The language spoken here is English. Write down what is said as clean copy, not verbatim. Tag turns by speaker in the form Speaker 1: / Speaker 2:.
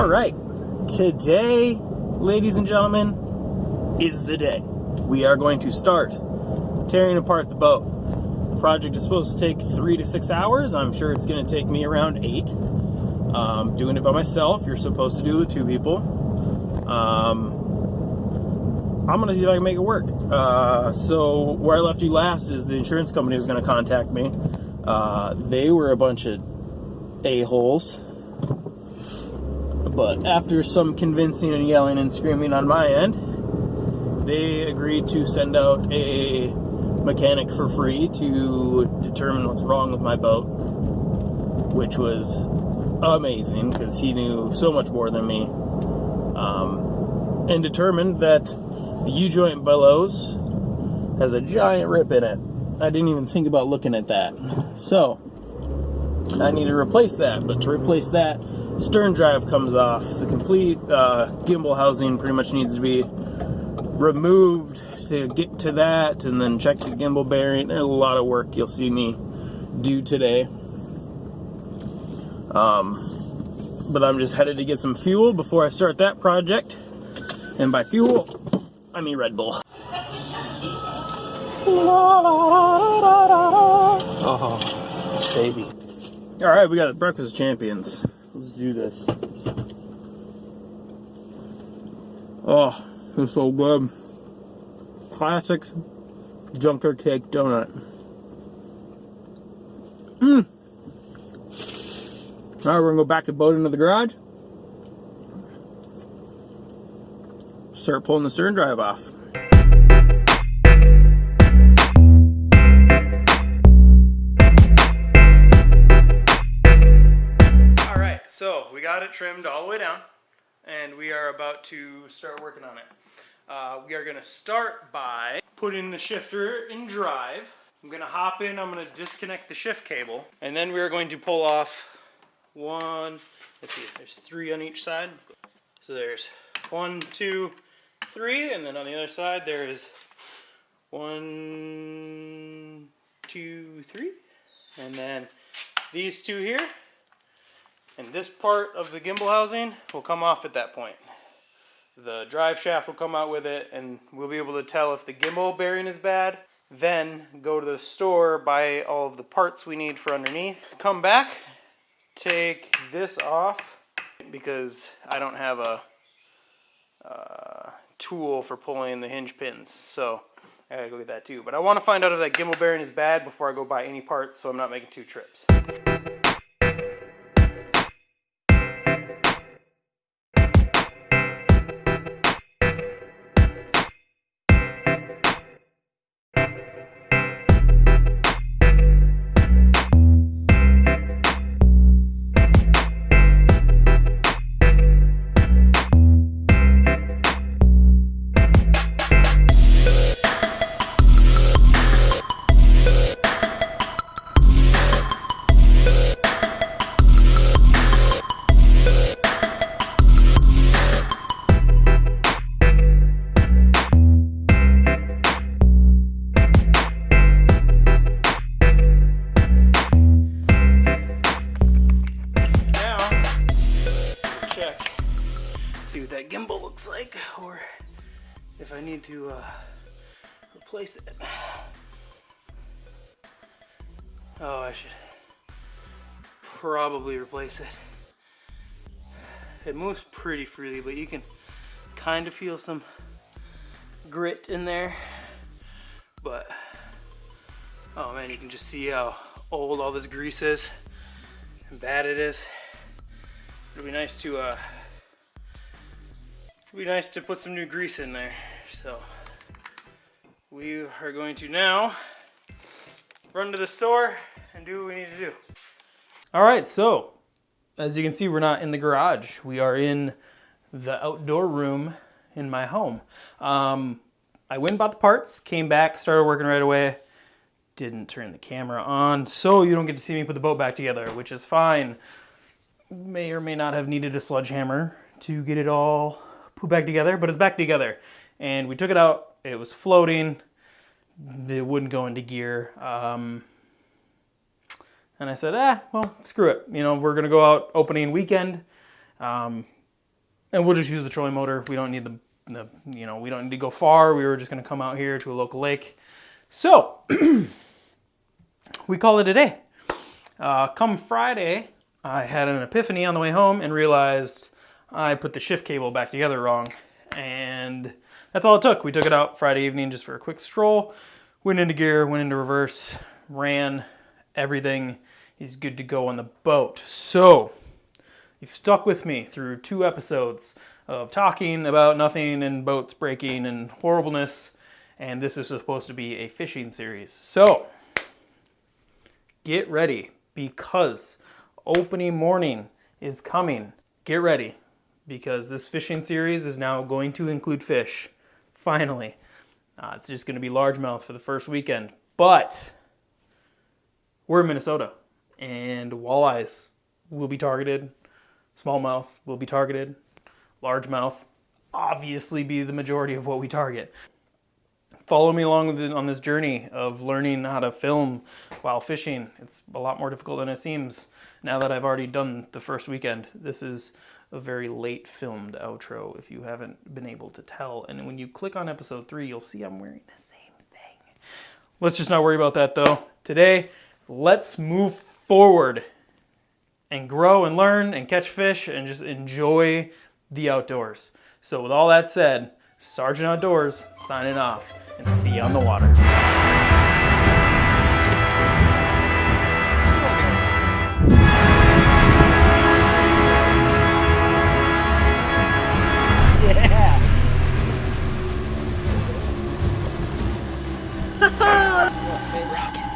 Speaker 1: All right, today, ladies and gentlemen, is the day. We are going to start tearing apart the boat. The project is supposed to take 3 to 6 hours. I'm sure it's going to take me around 8. Doing it by myself. You're supposed to do it with 2 people. I'm going to see if I can make it work. So where I left you last is the insurance company was going to contact me. They were a bunch of a-holes. But after some convincing and yelling and screaming on my end, they agreed to send out a mechanic for free to determine what's wrong with my boat, which was amazing because he knew so much more than me, and determined that the U-joint bellows has a giant rip in it. I didn't even think about looking at that. So I need to replace that, but to replace that, stern drive comes off. The complete gimbal housing pretty much needs to be removed to get to that, and then check the gimbal bearing. There's a lot of work you'll see me do today. But I'm just headed to get some fuel before I start that project. And by fuel, I mean Red Bull. Oh, baby. All right, we got Breakfast of Champions. Let's do this. Oh, it's so good. Classic junker cake donut. All right, we're gonna go back to boat into the garage. Start pulling the stern drive off. So we got it trimmed all the way down, and we are about to start working on it. We are going to start by putting the shifter in drive. I'm going to hop in, I'm going to disconnect the shift cable, and then we are going to pull off let's see, there's 3 on each side. So there's 1, 2, 3, and then on the other side there is 1, 2, 3, and then these 2 here. And this part of the gimbal housing will come off at that point. The drive shaft will come out with it, and we'll be able to tell if the gimbal bearing is bad. Then go to the store, buy all of the parts we need for underneath. Come back, take this off, because I don't have a tool for pulling the hinge pins. So I gotta go get that too. But I want to find out if that gimbal bearing is bad before I go buy any parts, so I'm not making 2 trips. See what that gimbal looks like, or if I need to replace it. Oh, I should probably replace it. It moves pretty freely, but you can kind of feel some grit in there. But, oh man, you can just see how old all this grease is and bad it is. It'll be nice to put some new grease in there. So we are going to now run to the store and do what we need to do. All right, so as you can see, we're not in the garage. We are in the outdoor room in my home. I went and bought the parts, came back, started working right away. Didn't turn the camera on, so you don't get to see me put the boat back together, which is fine. May or may not have needed a sledgehammer to get it all put back together, but it's back together. And we took it out, it was floating, it wouldn't go into gear. And I said, well, screw it. You know, we're gonna go out opening weekend. And we'll just use the trolling motor. We don't need we don't need to go far. We were just going to come out here to a local lake. So we call it a day. Come Friday, I had an epiphany on the way home and realized I put the shift cable back together wrong. And that's all it took. We took it out Friday evening just for a quick stroll. Went into gear, went into reverse, ran, everything is good to go on the boat. So you've stuck with me through 2 episodes of talking about nothing and boats breaking and horribleness. And this is supposed to be a fishing series. So get ready, because opening morning is coming. Get ready, because this fishing series is now going to include fish. Finally. It's just going to be largemouth for the first weekend. But we're in Minnesota, and walleyes will be targeted. Smallmouth will be targeted. Largemouth obviously be the majority of what we target. Follow me along on this journey of learning how to film while fishing. It's a lot more difficult than it seems now that I've already done the first weekend. This is a very late filmed outro if you haven't been able to tell. And when you click on episode 3, you'll see I'm wearing the same thing. Let's just not worry about that though. Today, let's move forward and grow and learn and catch fish and just enjoy the outdoors. So with all that said, Sergeant Outdoors signing off, and see you on the water. Yeah. Rocket.